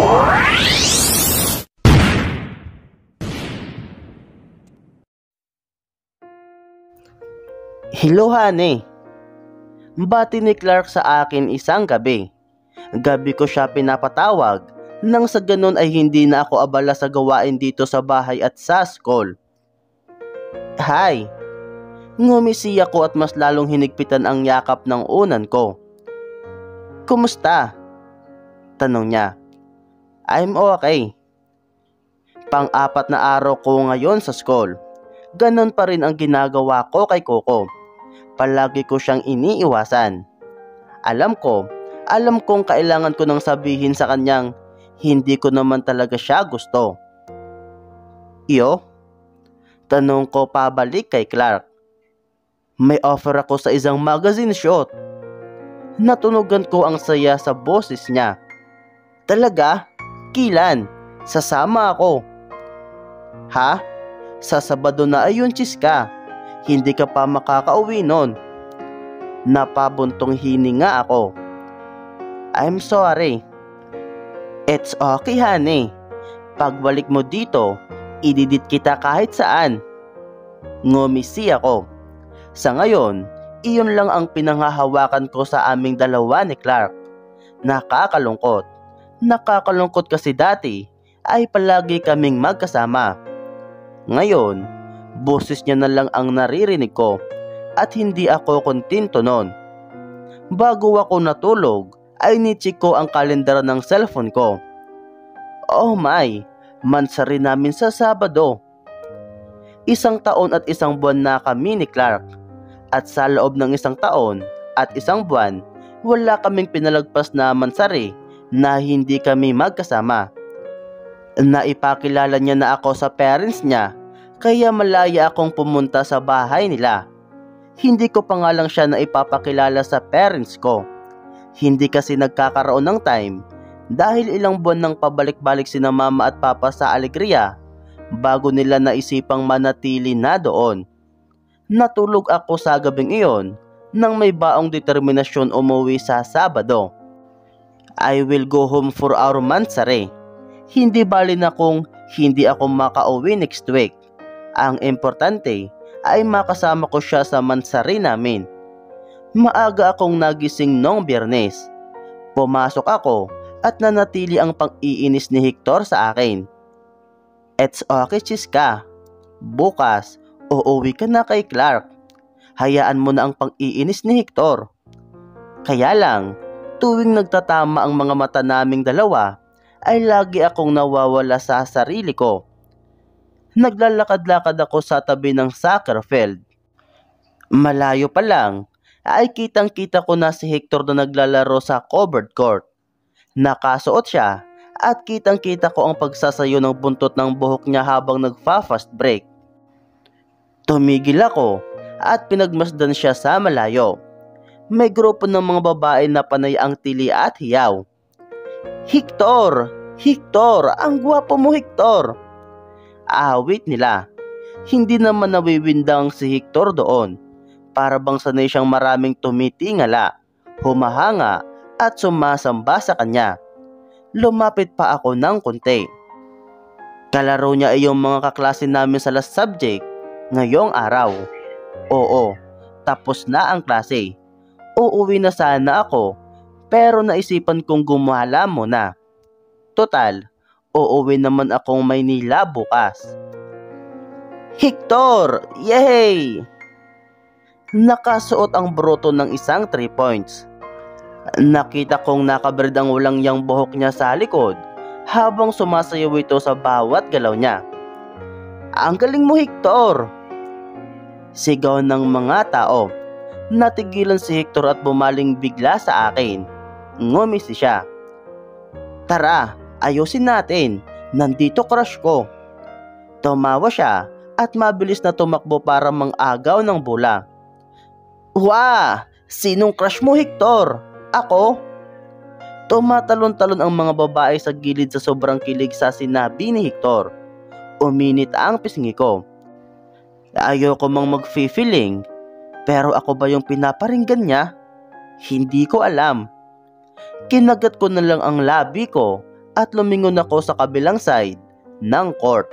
Hello, honey. Bati ni Clark sa akin isang gabi. Gabi ko siya pinapatawag nang sa ganun ay hindi na ako abala sa gawain dito sa bahay at sa school. Hi. Ngumisi ako at mas lalong hinigpitan ang yakap ng unan ko. Kumusta? Tanong niya. I'm okay. Pang-apat na araw ko ngayon sa school. Ganon pa rin ang ginagawa ko kay Coco. Palagi ko siyang iniiwasan. Alam kong kailangan ko nang sabihin sa kanyang hindi ko naman talaga siya gusto. Iyo? Tanong ko pabalik kay Clark. May offer ako sa isang magazine shoot. Natunugan ko ang saya sa boses niya. Talaga? Kilan? Sasama ako. Ha? Sa Sabado na ayun, Chiska. Hindi ka pa makakauwi nun. Napabuntong hininga ako. I'm sorry. It's okay, honey. Pagbalik mo dito, ididit kita kahit saan. Ngumisi ako. Sa ngayon, iyon lang ang pinanghahawakan ko sa aming dalawa ni Clark. Nakakalungkot. Nakakalungkot kasi dati ay palagi kaming magkasama. Ngayon, boses niya na lang ang naririnig ko at hindi ako kontento nun. Bago ako natulog ay ni-check ko ang kalendar ng cellphone ko. Oh my, mansari namin sa Sabado. 1 taon at 1 buwan na kami ni Clark. At sa loob ng 1 taon at 1 buwan, wala kaming pinalagpas na mansari na hindi kami magkasama. Naipakilala niya na ako sa parents niya. Kaya malaya akong pumunta sa bahay nila. Hindi ko pa nga lang siya na ipapakilala sa parents ko. Hindi kasi nagkakaroon ng time dahil ilang buwan nang pabalik-balik sina mama at papa sa Alegria bago nila naisipang manatili na doon. Natulog ako sa gabing iyon nang may baong determinasyon umuwi sa Sabado. I will go home for our mansari. Hindi bali na kung hindi ako makauwi next week. Ang importante ay makasama ko siya sa mansari namin. Maaga akong nagising noong Biyernes. Pumasok ako at nanatili ang pang-iinis ni Hector sa akin. It's okay, Chiska. Bukas, uuwi ka na kay Clark. Hayaan mo na ang pang-iinis ni Hector. Kaya lang, tuwing nagtatama ang mga mata naming dalawa, ay lagi akong nawawala sa sarili ko. Naglalakad-lakad ako sa tabi ng soccer field. Malayo pa lang ay kitang-kita ko na si Hector na naglalaro sa covered court. Nakasuot siya at kitang-kita ko ang pagsasayo ng buntot ng buhok niya habang nagfa-fast break. Tumigil ako at pinagmasdan siya sa malayo. May grupo ng mga babae na panay ang tili at hiyaw. Hector! Hector! Ang gwapo mo, Hector! Awit nila. Hindi naman nawiwindang si Hector doon. Para bang sanay siyang maraming tumitingala, humahanga at sumasamba sa kanya. Lumapit pa ako ng konti. Kalaro niya ay yung mga kaklase namin sa last subject ngayong araw. Oo, tapos na ang klase. Uuwi na sana ako pero naisipan kong gumala muna. Total, uuwi naman akong Maynila bukas. Hector! Yay! Nakasuot ang bruto ng isang 3 points. Nakita kong nakabred ang walang yang buhok niya sa likod habang sumasayaw ito sa bawat galaw niya. Ang galing mo, Hector! Sigaw ng mga tao. Natigilan si Hector at bumaling bigla sa akin. Ngumisi siya. Tara, ayusin natin. Nandito crush ko. Tumawa siya at mabilis na tumakbo para mang-agaw ng bola. Wah! Sinong crush mo, Hector? Ako? Tumatalon-talon ang mga babae sa gilid sa sobrang kilig sa sinabi ni Hector. Uminit ang pisngi ko. Ayoko mang mag-feeling, pero ako ba yung pinaparinggan niya? Hindi ko alam. Kinagat ko na lang ang labi ko at lumingon ako sa kabilang side ng court.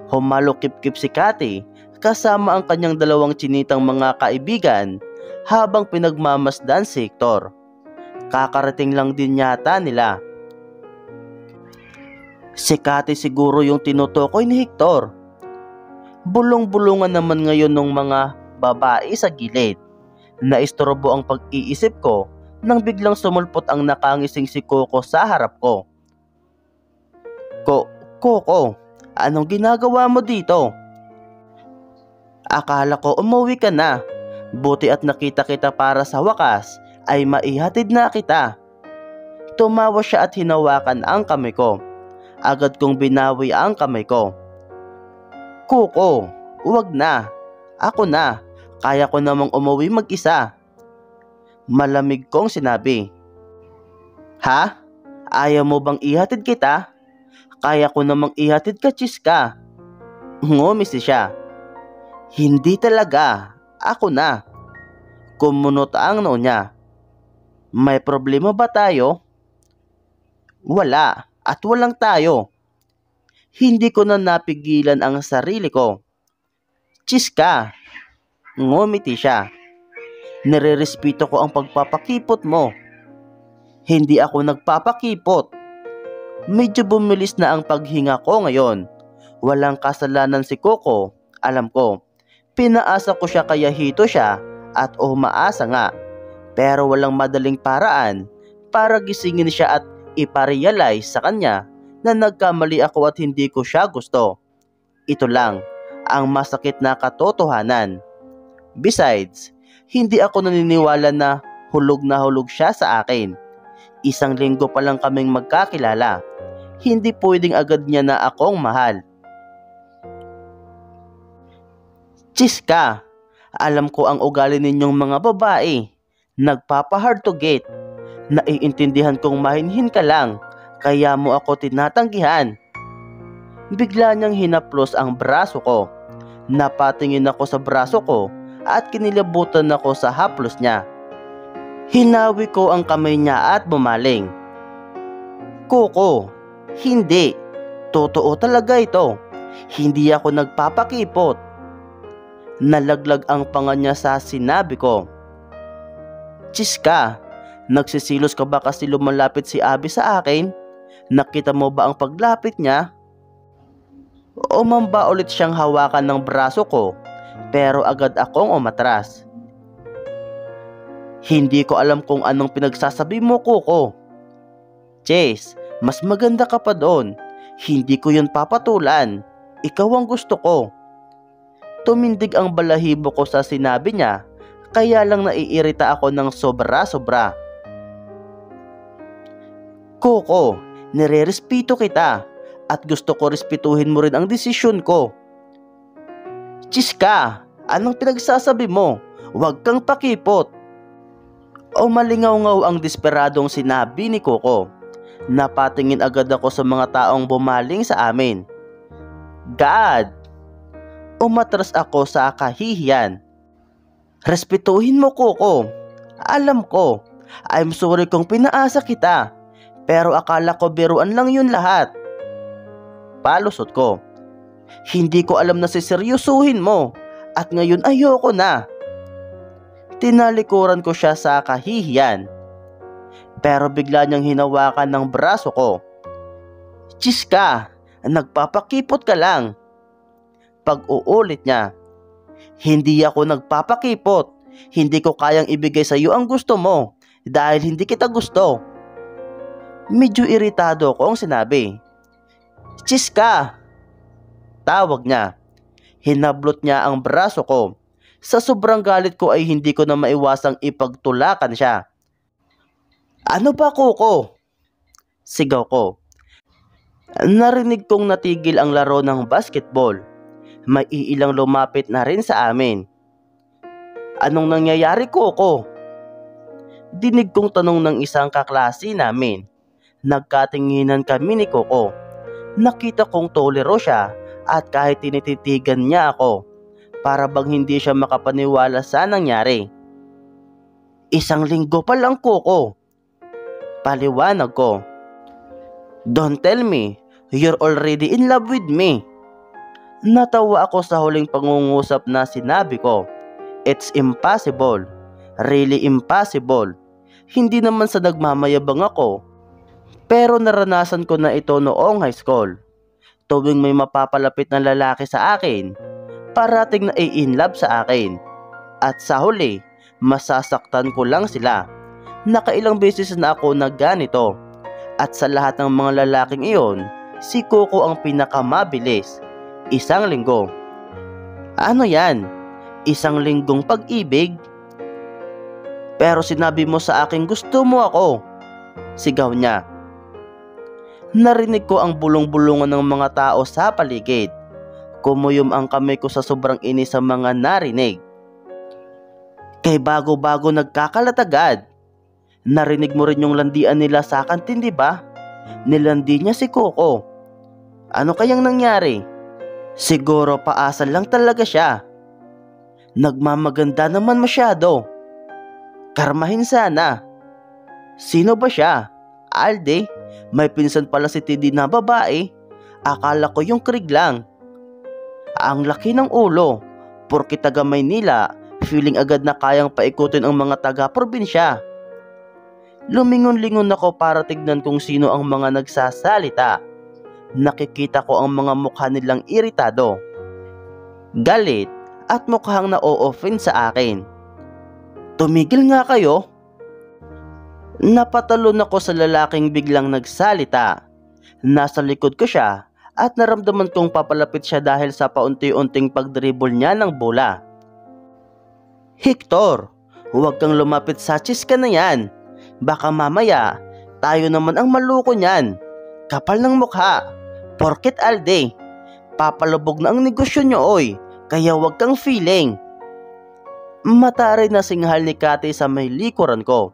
Humalokip-kip si Cathy kasama ang kanyang dalawang chinitang mga kaibigan habang pinagmamasdan si Hector. Kakarating lang din yata nila. Si Cathy siguro yung tinutukoy ni Hector. Bulong-bulungan naman ngayon ng mga babae sa gilid. Naistorbo ang pag-iisip ko nang biglang sumulpot ang nakangising si Coco sa harap ko. Coco, anong ginagawa mo dito? Akala ko umuwi ka na. Buti at nakita kita para sa wakas ay maihatid na kita. Tumawa siya at hinawakan ang kamay ko. Agad kong binawi ang kamay ko. Coco, huwag na. Ako na. Kaya ko namang umuwi mag-isa. Malamig kong sinabi. Ha? Ayaw mo bang ihatid kita? Kaya ko namang ihatid ka, Chiska. Ngumisi siya. Hindi talaga. Ako na. Kumunot ang noo niya. May problema ba tayo? Wala. At walang tayo. Hindi ko na napigilan ang sarili ko. Chiska. Ngumiti siya. Nirerespeto ko ang pagpapakipot mo. Hindi ako nagpapakipot. Medyo bumilis na ang paghinga ko ngayon. Walang kasalanan si Coco. Alam ko. Pinaasa ko siya kaya hito siya at umaasa nga. Pero walang madaling paraan para gisingin siya at iparealize sa kanya na nagkamali ako at hindi ko siya gusto. Ito lang ang masakit na katotohanan. Besides, hindi ako naniniwala na hulog siya sa akin. 1 linggo pa lang kaming magkakilala. Hindi pwedeng agad niya na akong mahal. Chiska, alam ko ang ugali ninyong mga babae. Nagpapa-hard to get. Naiintindihan kong mahinhin ka lang, kaya mo ako tinatanggihan. Bigla niyang hinaplos ang braso ko. Napatingin ako sa braso ko at kinilabutan ako sa haplos niya. Hinawi ko ang kamay niya at bumaling. Coco, hindi. Totoo talaga ito. Hindi ako nagpapakipot. Nalaglag ang panga niya sa sinabi ko. Chiska, nagsisilos ka ba kasi lumalapit si Abby sa akin? Nakita mo ba ang paglapit niya? Umamba ulit siyang hawakan ng braso ko, pero agad akong umatras. Hindi ko alam kung anong pinagsasabi mo, Coco. Chase, mas maganda ka pa doon. Hindi ko yun papatulan. Ikaw ang gusto ko. Tumindig ang balahibo ko sa sinabi niya, kaya lang naiirita ako ng sobra-sobra. Coco, nirerespeto kita at gusto ko respetuhin mo rin ang desisyon ko. Chiska, anong pinagsasabi mo? Huwag kang pakipot. Malingaw-ngaw ang desperadong sinabi ni Coco. Napatingin agad ako sa mga taong bumaling sa amin. God! Umatras ako sa kahihiyan. Respetuhin mo, Coco. Alam ko. I'm sorry kung pinaasa kita. Pero akala ko biruan lang yun lahat. Palusot ko. Hindi ko alam na siseryosuhin mo. At ngayon ayoko na. Tinalikuran ko siya sa kahihiyan. Pero bigla niyang hinawakan ng braso ko. Chiska, nagpapakipot ka lang. Pag-uulit niya. Hindi ako nagpapakipot. Hindi ko kayang ibigay sa iyo ang gusto mo dahil hindi kita gusto. Medyo iritado ko ang sinabi. Chiska! Tawag niya. Hinablot niya ang braso ko. Sa sobrang galit ko ay hindi ko na maiwasang ipagtulakan siya. Ano ba, Coco? Sigaw ko. Narinig kong natigil ang laro ng basketball. May iilang lumapit na rin sa amin. Anong nangyayari, Coco? Dinig kong tanong ng isang kaklase namin. Nagkatinginan kami ni Coco. Nakita kong tolero siya at kahit tinititigan niya ako, para bang hindi siya makapaniwala sa nangyari. 1 linggo pa lang, Coco. Paliwanag ko. Don't tell me, you're already in love with me. Natawa ako sa huling pangungusap na sinabi ko. It's impossible. Really impossible. Hindi naman sa nagmamayabang ako. Pero naranasan ko na ito noong high school. Tuwing may mapapalapit na lalaki sa akin, parating na in love sa akin. At sa huli, masasaktan ko lang sila. Nakailang beses na ako na ganito. At sa lahat ng mga lalaking iyon, si Coco ang pinakamabilis. 1 linggo. Ano yan? 1 linggong pag-ibig? Pero sinabi mo sa akin gusto mo ako. Sigaw niya. Narinig ko ang bulong-bulungan ng mga tao sa paligid. Kumuyom ang kamay ko sa sobrang inis sa mga narinig. Kay bago-bago nagkakalat agad. Narinig mo rin yung landian nila sa kantin, di ba? Nilandi niya si Coco. Ano kayang nangyari? Siguro paasal lang talaga siya. Nagmamaganda naman masyado. Karmahin sana. Sino ba siya? Alde? May pinsan pala si Teddy na babae. Akala ko yung Craig lang. Ang laki ng ulo. Porke taga Maynila, feeling agad na kayang paikutin ang mga taga-probinsya. Lumingon-lingon ako para tignan kung sino ang mga nagsasalita. Nakikita ko ang mga mukha nilang iritado, galit at mukhang na-o-offend sa akin. Tumigil nga kayo. Napatalon ako sa lalaking biglang nagsalita. Nasa likod ko siya at naramdaman kong papalapit siya dahil sa paunti-unting pagdribble niya ng bola. Hector, huwag kang lumapit sa chiska na yan. Baka mamaya, tayo naman ang maluko niyan. Kapal ng mukha. Porket Alde, papalubog na ang negosyo nyo oy, kaya wag kang feeling. Mataray na singhal ni Kati sa may likuran ko.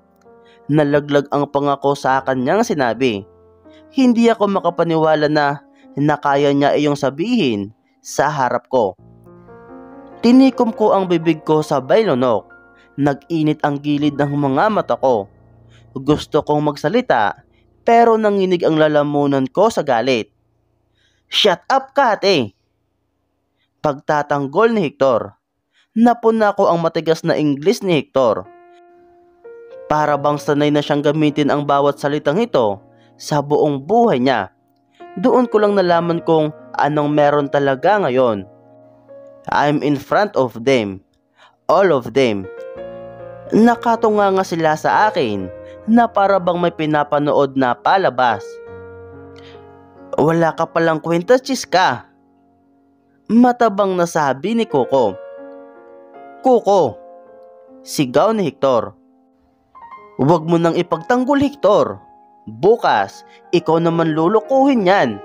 Nalaglag ang pangako sa kanyang sinabi. Hindi ako makapaniwala na kaya niya iyong sabihin sa harap ko. Tinikom ko ang bibig ko sa baylonok. Nag-init ang gilid ng mga mata ko. Gusto kong magsalita pero nanginig ang lalamunan ko sa galit. Shut up, Kate! Pagtatanggol ni Hector. Napuna ko ang matigas na English ni Hector. Para bang sanay na siyang gamitin ang bawat salitang ito sa buong buhay niya. Doon ko lang nalaman kung anong meron talaga ngayon. I'm in front of them. All of them. Nakatunga nga sila sa akin na para bang may pinapanood na palabas. Wala ka palang kwenta, chiska. Matabang nasabi ni Coco. Coco, sigaw ni Hector. Huwag mo nang ipagtanggol, Hector. Bukas, ikaw naman lulukuhin yan.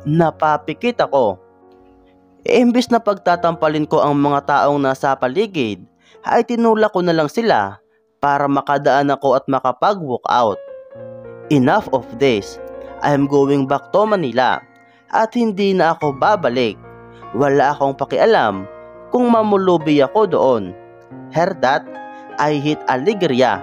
Napapikit ako. Imbis na pagtatampalin ko ang mga taong nasa paligid, ay tinulak ko na lang sila para makadaan ako at makapag-walk out. Enough of this. I'm going back to Manila at hindi na ako babalik. Wala akong pakialam kung mamulubi ako doon. Heard that? I hit Alegria.